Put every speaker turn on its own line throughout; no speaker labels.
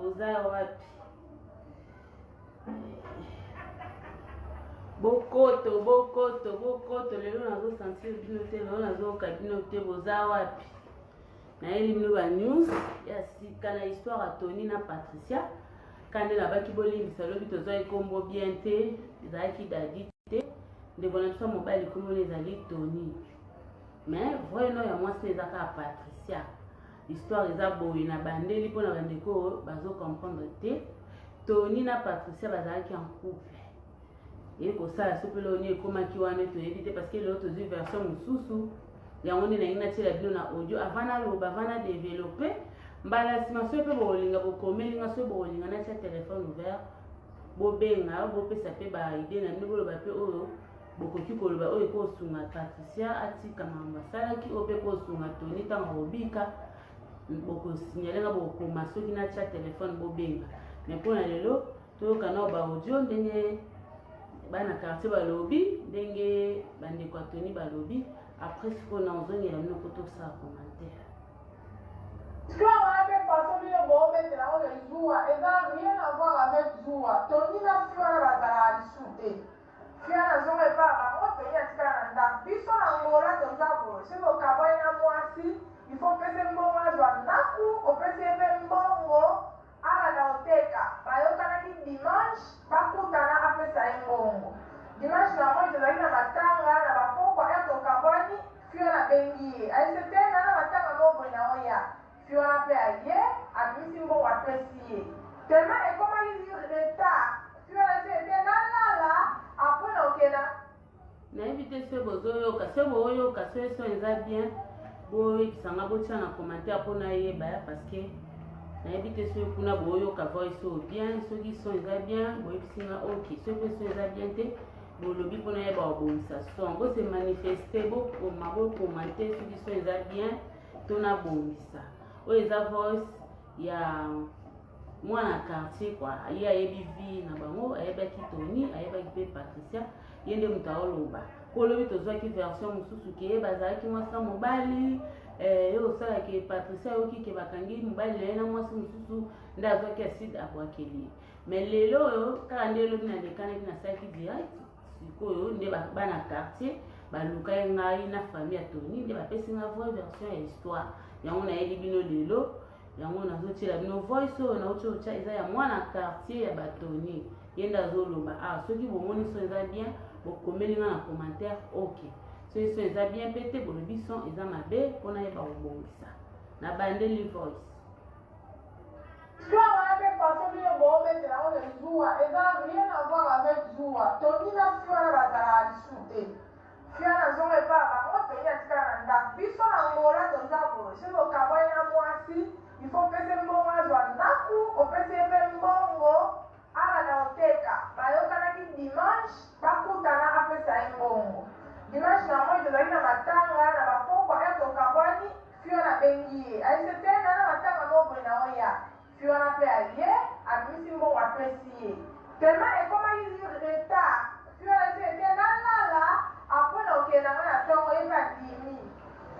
boza wapi bokoto lelo nazo sentir bino te lelo nazo ka bino te boza wapi na elimino ba news ya sika na histoire à Tony na Patricia kande na baki bolimbisa lobi toza ekombo bien te ezalaki dadi te ndeko na biso mobali kombo ezali Tony mais vraiment ya mwasi ezaka Patricia histoire eza boye na bandeli mpona bandeko bazo comprendre te Tony na Patricia bazalaki en couple et kosala Asopeli oni ekomaki wana toyebi te parce que lelo tozwi version mosusu yango nde nangi natiela bino na audio avant naloba avant na développer mbala nsima soki mpe bokolinga bokomelinga soki bokolinga natia telefone ouvert bobenga bopesa mpe baide na bino boloba mpe oyo bokoki koloba oyo ekosunga Patricia atika makambo asalaki oyo mpe kosunga Tony ntango kobika bokosinyalenga bokokoma soki natia telefone bobenga mais mpona lelo toyoka nao baaudio ndenge bana quartier balobi ndenge bandeko ya Tony balobi après sikoyo na ozongela bino po tosala commentaire
Zuwa, et ça n'a rien à voir avec Zuwa. Tony n'a pas la discuter. Fiana zonge pas, moi Tony a tika nda. Biso na ngola tozabo. Si mo kaboy na Muasi, il faut pese mbongo na jwa ndaku, o pese pe mbongo ala na oteka. Bayo kana ki dimanche, bakutana apesa mbongo. Dimanche na moi tozali na matanga na bakoko ya to kaboni, fiana bengi. Aise tena na matanga mobo na oya. Fiona pe aye, amisi mbongo apesi. Tellement et comment il retard. Fiona se tena la après okena.
Na invité ce bozoyo ka se boyo ka se so eza bien. Boyo kisanga botia na commentaire pona yeba parce que na invité ce kuna boyo ka voice so bien, ceux qui sont eza bien, boyo kisinga OK, ceux qui sont eza bien te. Bolobi pona yeba obomisa son. Bo se manifester bo commenter ceux qui sont eza bien, tona bomisa. Oyo eza voice ya mwana quartier quoi ye ayebi vie na bango ayebaki Tony ayebaki mpe Patricia ye nde moto aoloba kolobi tozwaki version mosusu ke bazalaki mwasi na mobali ye osalaki Patricia ayoki ke bakangi mobali na ye na mwasi mosusu nde azwaki Acide abwakeli mais lelo oyo kaka nde elobi na lekanaki nasalaki direct sikoyo nde bana quartier baluka ye ngai na famille ya Tony nde bapesi nga vraie version ya histoire yango nayebi bino lelo yango nazotiela bino voice oyo nauti otya eza ya mwana quartier ya batoni ye nde azoloba soki bomoni so eza bien bokomelinga na commentaire ok soki so eza bien mpe te bolobi son eza mabe mpona yeba kobongisa na bandeli voice
Zuwa, et ça n'a rien à voir avec Zuwa. Tony n'a pas discuter. Fiana zonge pas, moi Tony a tika nda. Biso na ngola tozabo. Si mo kaboy na Muasi, il faut pese mbongo na jwa ndaku, o pese pe mbongo ala na oteka. Bayo kana ki dimanche, bakutana apesa mbongo. Dimanche na moi tozali na matanga na bakoko ya to kaboni, Fiona bengi. Aise tena na matanga mobo na oya. Fiona pe aye, amisi mbongo apesi. Tellement et comment il retard. Fiona se tena la après okena na tongo eza dimi.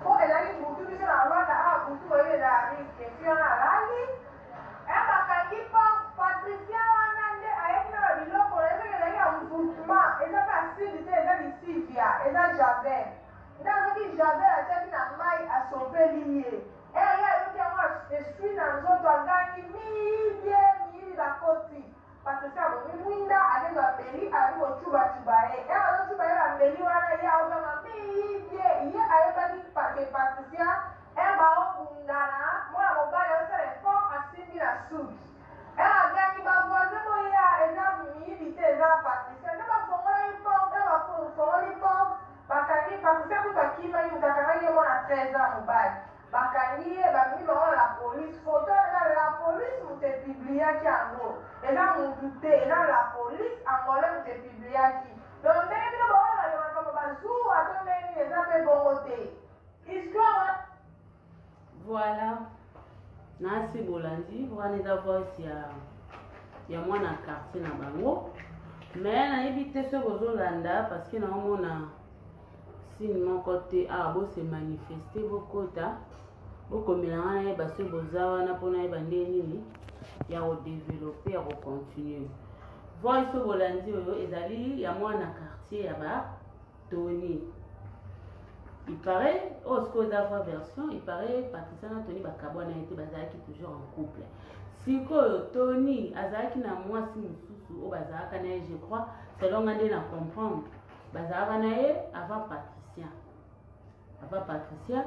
Po elaki butu biso na Rwanda butu oyo la risque. Fiona lali. Bakangi Patricia wana nde ayeki na biloko ezaki ezali ya mvutuma. Eza pe Acide te eza lisivia. Eza Javel. Nde azoki Javel atiaki na mai Asopeli ye. Eya yoki yango esui na nzoto agangi miyibi bakoti. Patricia bomi mwinda akezo abeli ali kochuba ye. Azochuba ye bambeli wana ye aozanga miyibi ye ayebaki Patricia baokundana mwana mobali osala effort asimbi na suki agangi bavoisin boya eza miyibi te eza Patricia nde bafongoli porte bakangi Patricia kutu akimaki mutakangai ye mwana 13 ans mobali bakangi ye bamimi bango na la police foto eza la police moto epibliaki yango eza mutu te eza la police angolais moto epibliaki donc ndenge bino bango na makambo bazuwa to ndenge eza mpe bongo te histoire.
Voilà, nasi bolandi wana eza voice ya mwana quartier na bango mais nayebi te soki ozolanda parce que naomona signe moko te bose manifeste bokota bokomela wana yeba soki boza wana mpona yeba nde nini ya développer ya continuer voice bolandi oyo ezali ya mwana quartier ya ba Tony. Il paraît, oh, ce qu'on a voir version, il paraît Patricia na Tony bakabona été bazalaki toujours en couple. Sikoyo Tony azalaki na Muasi mususu o bazalaka na je crois, selon ngande na comprendre. Bazalaka na ye avant Patricia. Avant Patricia,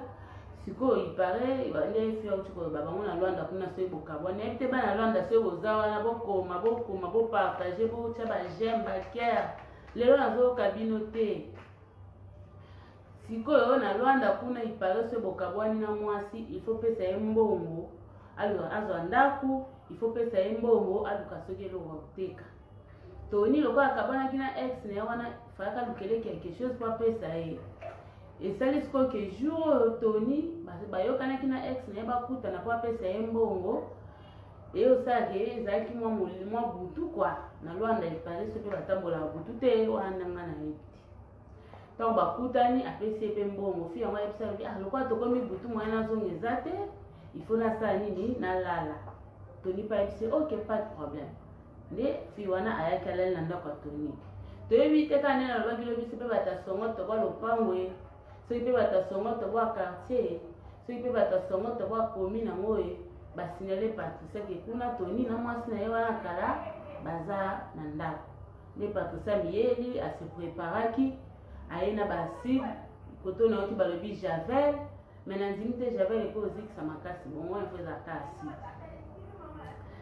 sikoyo il paraît les filles au babango na Luanda kuna so bokabona ete bana Luanda so bozawa na bokoma bo partager bo tcha ba j'aime ba cœur. Lelo nazo kabinote. Sikoyo na Luanda kuna iparese bokabwani na Muasi, il faut pesa embongo alors azwa ndaku, il faut pesa embongo aluka sokelo woteka. Tony lokola kabana kina ex ne wana faka lukele quelque chose pour pesa e. Et ça les ko que jour Tony bayokana kina ex ne bakuta na pour pesa embongo et osake ezaki mwa butu kwa na Luanda iparese pe batambola butu te wana ngana eti. Donc bakutani apesi pe mbongo fi yango epesa bi lokwa tokomi butu mwana zongeza te il faut na sa nini na lala Tony pa epesi OK pas de problème nde fi wana ayaki alali na ndako Tony toyebi te kana na lobaki lobi se pe batasongo to ba lopangwe so pe batasongo to ba quartier so pe batasongo to ba commune na ngoye basignale Patricia ke kuna Tony na Muasi na ye wana kala baza na ndako nde Patricia miyeli ase preparaki aina basi koto na oki balobi Javel maintenant ndimite Javel ko zikisa makasi bongo efeza kasi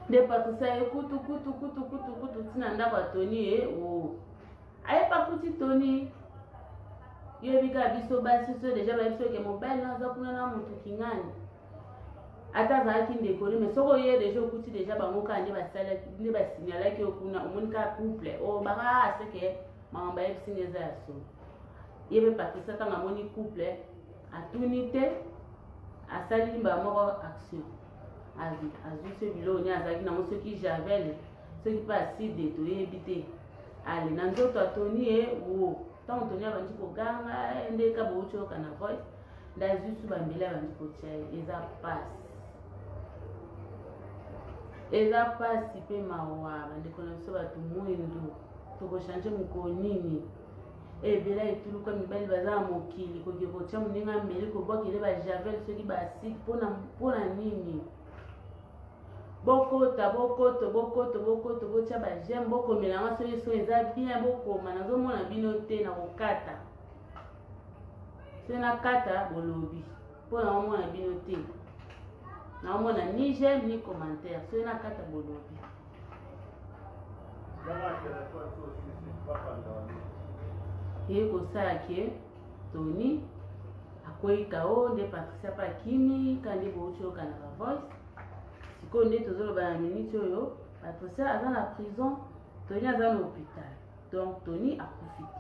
de Patricia ekutu kutu tina ndako Tony o aye pa kuti Tony yebika biso basi so déjà ba biso ke Mobali na za kuna na mutu kingani ata zaki ndekoli mais soko ye déjà okuti déjà bango kande basala ndi basignala ke okuna omonika couple o baka aseke mamba yebisingeza yaso yebe Patricia tanga moni couple atunite asali mba moko action azu se bilo nya azaki na mosoki Javel soki pa Acide to yebite ali na nzoto Tony wo tant Tony abandi ko ganga ende ka bocho kana voice ndazu su bambela bandi ko chai eza passe pe mawa bandi ko so batu mwindu to ko changer muko nini ebela etuluka mibali baza mokili ko gebo cha muninga mbeli ko bokile ba Javel soki ba Acide pona nini bokoto bocha ba j'aime boko melanga so eza bien boko manazo mona bino te na kokata sena kata bolobi pona mona bino te na mona ni j'aime ni commentaire sena kata bolobi yeko sake Tony akoika o nde Patricia pa kimi kandi bocho kana ba voice siko nde tozolo ba minute oyo Patricia aza na prison Tony aza na hôpital donc Tony akufiti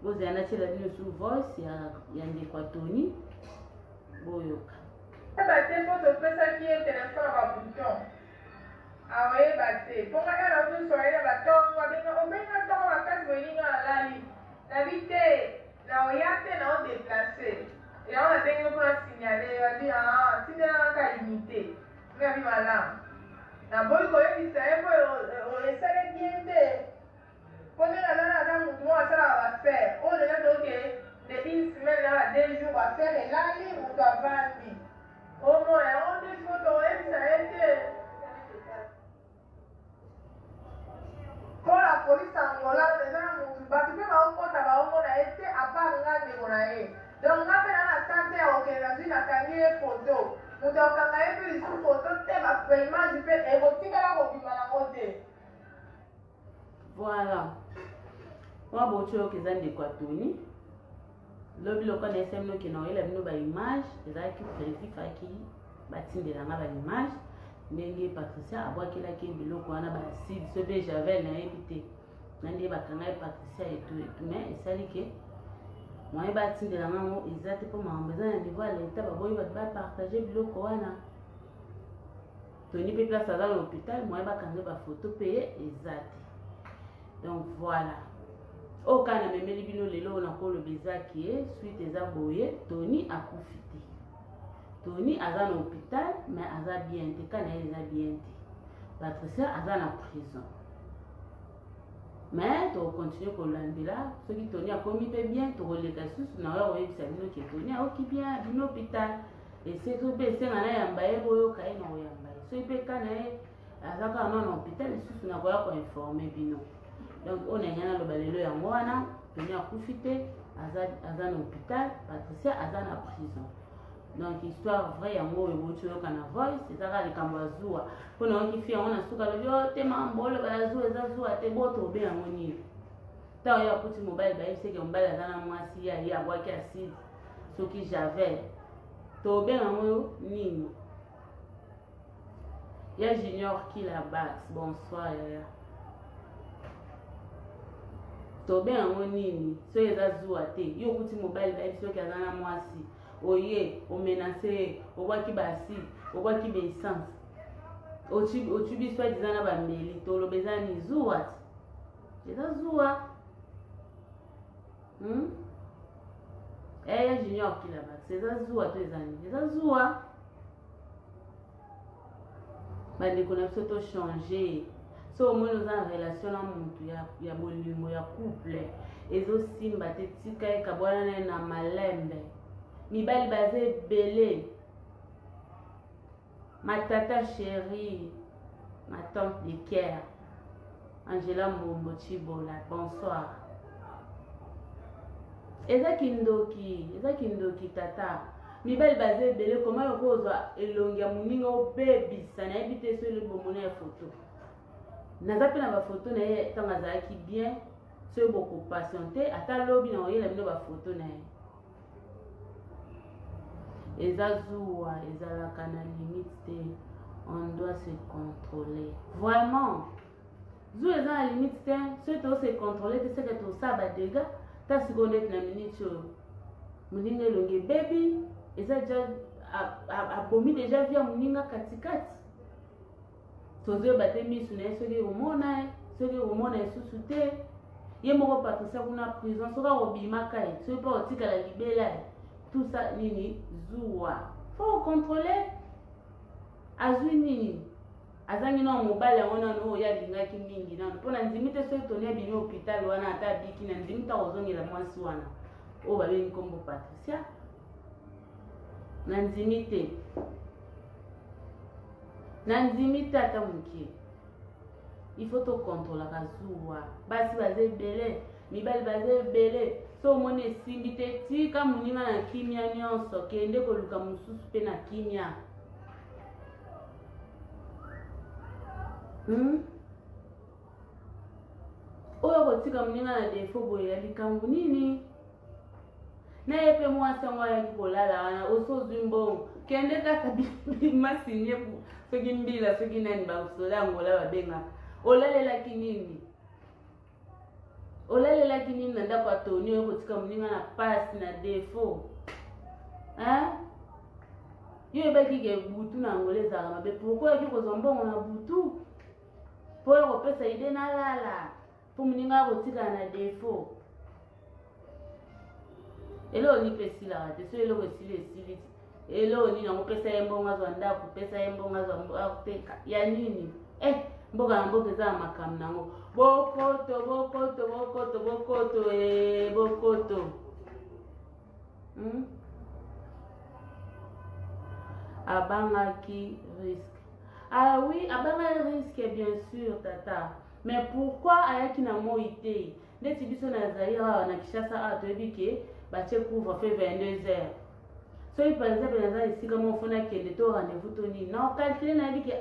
boza na chela bino sous voice ya ndeko Tony boyoka
bate po topesa ki téléphone ba bouton awe bate ponga na tu soyela batongo obenga tongo makasi bolinga alali na bite na oyate na on déplacer et on a tenu pour signaler on dit ah si na ka limité ngabi malamu na boy ko yebisa ebo esale bien te pone na na mutu asala ba faire o de to ke de une semaine na 2 jours ba faire elali mutu avandi o mo e on de photo yebisa ete pour la police angolaise eza na mutu bato mpe baokota baomona ete apart nga ndeko na ye donc nga mpe na tante ya kokende zwi nakangi ye foto mutu akokanga ye mpe lisu foto te baimage mpe ekotikala kobima nango te
voilà mwa bocho oyo eza ndeko ya Tony lobi loko na esem noki na oyela bino baimage ezalaki verififaki batindelanga baimage ndenge Patricia abwakelaki biloko wana ba Acide so pe Javel nayebi te na nde bakanga ye Patricia etu mais esali ke mwaye batindelanga ngo eza te mpo makambo eza na niveau ya leta baboyi bato bapartage biloko wana Tony mpe place aza na hôpital mwaye bakanga bafoto mpe eza te donc voilà oyo kaka na memeli bino lelo na koloba ezaki ye suite eza boye Tony akufi te Tony aza na hôpital mais aza bien te kana ye eza bien te Patricia aza na prison. Mais tu continues pour l'andela, ceux qui tournent à commis bien, tu relèves sous, tu n'as pas eu ça, qui tourne à qui bien, à l'hôpital, et c'est tout baissé, on a yambaye, boyo, kaye, non, yambaye. Ceux qui peuvent canner, à la part, non, hôpital, et sous, on a pas informé, bino. Donc, on est rien à l'obalelo, et en moana, tourne à profiter, à un hôpital, Patricia, à la prison. Donc, histoire vraie, en gros, et vous kana voice, c'est ça, les Zuwa. Pour nous qui fait, on a souka le yo, te mambole, la Zuwa, te boto, bien, on y est. Tant il y a petit mobile, c'est que Mobali a dans Muasi, il y a boîte Acide, ce qui j'avais. To bien, on nino. Il y a Junior qui la basse, bonsoir, yaya. To bien, on nini, ce qui est Zuwa, te, yo petit mobile, c'est que dans Muasi. Oye, o menacé, o waki basi, o waki be essence. O tubi soit disant na ba meli, to lo bezani Zuwa. C'est ça Zuwa. Eh, Junior qui là-bas, c'est ça Zuwa to ezani. C'est ça Zuwa. Ba de connexion to changer. So au moins nous en relation na muntu ya bolimo ya couple. Ezo simba te tika e kabwana na malembe. Mibali basé belé. Ma tata chérie, ma tante de Caire, Angela Mombochibola, bonsoir. Eza kindoki tata. Mibali basé belé, comment on pose Elongi ya muningo baby, ça n'a évité sur le bon monnaie photo. Naza pe na ba photo na ye tanga zaki bien, c'est beaucoup patienté, ata lobi na oye la bino ba photo na ye. Eza Zuwa, ezalaka na limite, on doit se contrôler. Vraiment, Zuwa eza na limite, ceux qui se contrôler, c'est que tout ça va dégâts, ta seconde na minute, muninga Elongi baby, eza déjà abomi déjà via muninga katikati. Tozo batemi suna soki omona, soki omona esusute, ye moko Patricia kuna prison, soka obimaka e, soki pa otika la libela e. Tout ça, nini, Zuwa. Faut contrôler. Azui nini. Azangi no Mobali wana no ya lingaki mingi na. Pona nzimite so tonia bimi hôpital wana ata biki na nzimita ozongela mwasi wana. O ba bengi kombo Patricia. Na nzimite. Na nzimite ata mukie. Il faut to contrôler ka Zuwa. Basi baze belé, mibali baze belé. So mone simbite tika muninga na kimia nyonso kende koluka mususu pe na kimia. Oyo kotika muninga na defo boye ya likambu nini? Na yepe mwasa ngwa ya kikolala wana osozu mbongo kende kaka bimasinye ku soki mbila soki nani ba usola ngola babenga. Olalela kinini? Olalela kinini na ndako atoni oyo kotika muninga na passe na défaut. Hein? Yo ebaki ke butu na ngoleza kama be pourquoi yaki kozombongo na butu? Po yo kopesa ide na lala. Po muninga kotika na défaut. Elo ni pesila ate so elo esili. Elo ni na kopesa yembonga zo ndako, pesa yembonga zo akuteka. Ya nini? Mboga na mboga za makamu nango. Bokoto. Bokoto. Abangaki risque. Ah oui, abanga risque bien sûr tata. Mais pourquoi ayaki na moité? Ndeti biso na Zaïra na Kishasa a tobike bache couvre fait 22h. So par exemple na ici comme on fona kende to rendez-vous toni. Non calculer na dike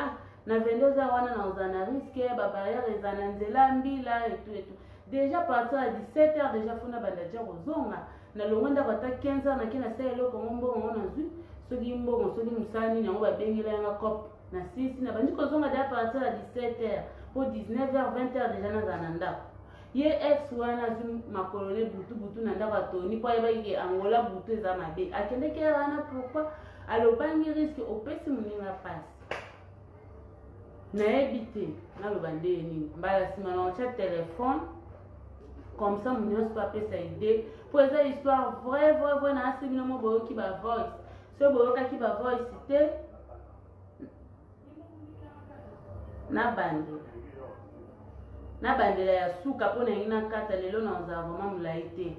na 22h wana na uzana risque ba barrière ezana nzela mbila et tout. Déjà partir à 17h déjà fona bandaja kozonga na longonda bata 15h na kina sa eloko mbongo na zui soki mbongo soki musani na ba bengela nga cop na 6 na bandi kozonga déjà partir à 17h pour 19h 20h déjà na zananda. Ye ex wana zui makolone butu na ndaka toni po yeba ke Angola butu eza mabe akende ke wana pourquoi alobangi risque opesi muninga passe. Na éviter na le bandé ni mbala sima na chat téléphone comme ça mon ne pas sa idée pour esa histoire vrai na asimi no boyo ki ba voice so boyo ka ki ba voice te na bandela ya suka pona ina kata lelo na za vraiment mulaite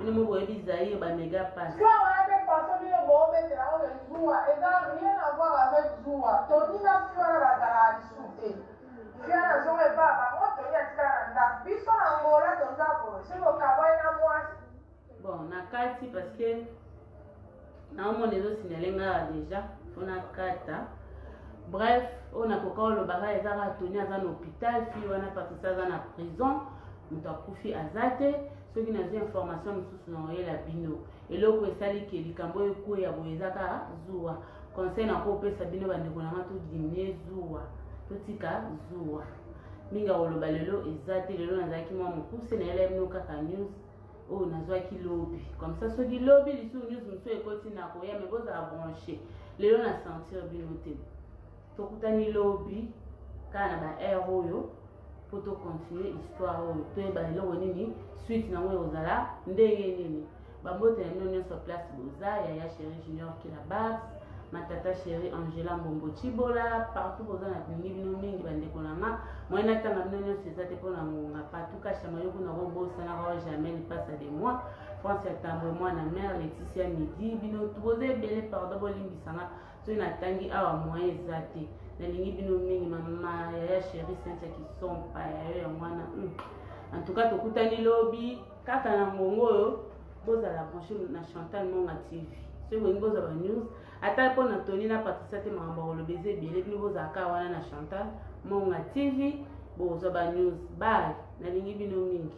ini mo boye bizaïre ba méga pass
Zuwa wana pe façon bino bo metela o Zuwa eza rien à voir avec Zuwa toni na fiona bazala disute fiona zonge baba o toni atika na ndako biso na ngola toza boye siko kaboye na mwasi
bon na kati parce que na omona ezosinale nga déjà fona kata bref on a koka olobaka ezaka toni aza na hôpital fi wana parce que aza na prison moto akufi aza te soki nazwi information mosusu na oyela bino eloko esaliki likambo oyo ekweya boye ezaka Zuwa conseil na kopesa bino bandeko nanga todimie Zuwa totika Zuwa minga koloba lelo eza te lelo nazalaki mwa mokuse nayela bino kaka news oyo nazwaki lobi comme ça soki lobi lisusu news mosusu ekoti na koya me bozala branché lelo na sentir bino te tokutani lobi kaka na baere oyo po tocontinue histoire oyo toyeba eloko nini suite nango ekozala ndenge nini bambote na bino nyonso place boza yaya chéri junior kilabas matata chéri angela mbombo chibola partout boza na bilingi bino mingi bandeko nanga moyen natanga bino nyonso eza te mpona ngonga partout kashama yo kuna kobosanaka jamais lipasa de moi france ya tambo mwana mare leticia midi bino boza ebele pardon bolimbisanga soki natangi awa moyen eza te nalingi bino mingi mama yaya chéri cynthia kisompa yayo ya mwana en tout cas tokutani lobi kaka na ngongo oyo bozala branché na Chantal Monga TV soki bolingi bozala news ata mpo na toni na patricia te makambo akoloba eza ebele bino bozalaka wana na Chantal Monga TV bozwa ba news bye nalingi bino mingi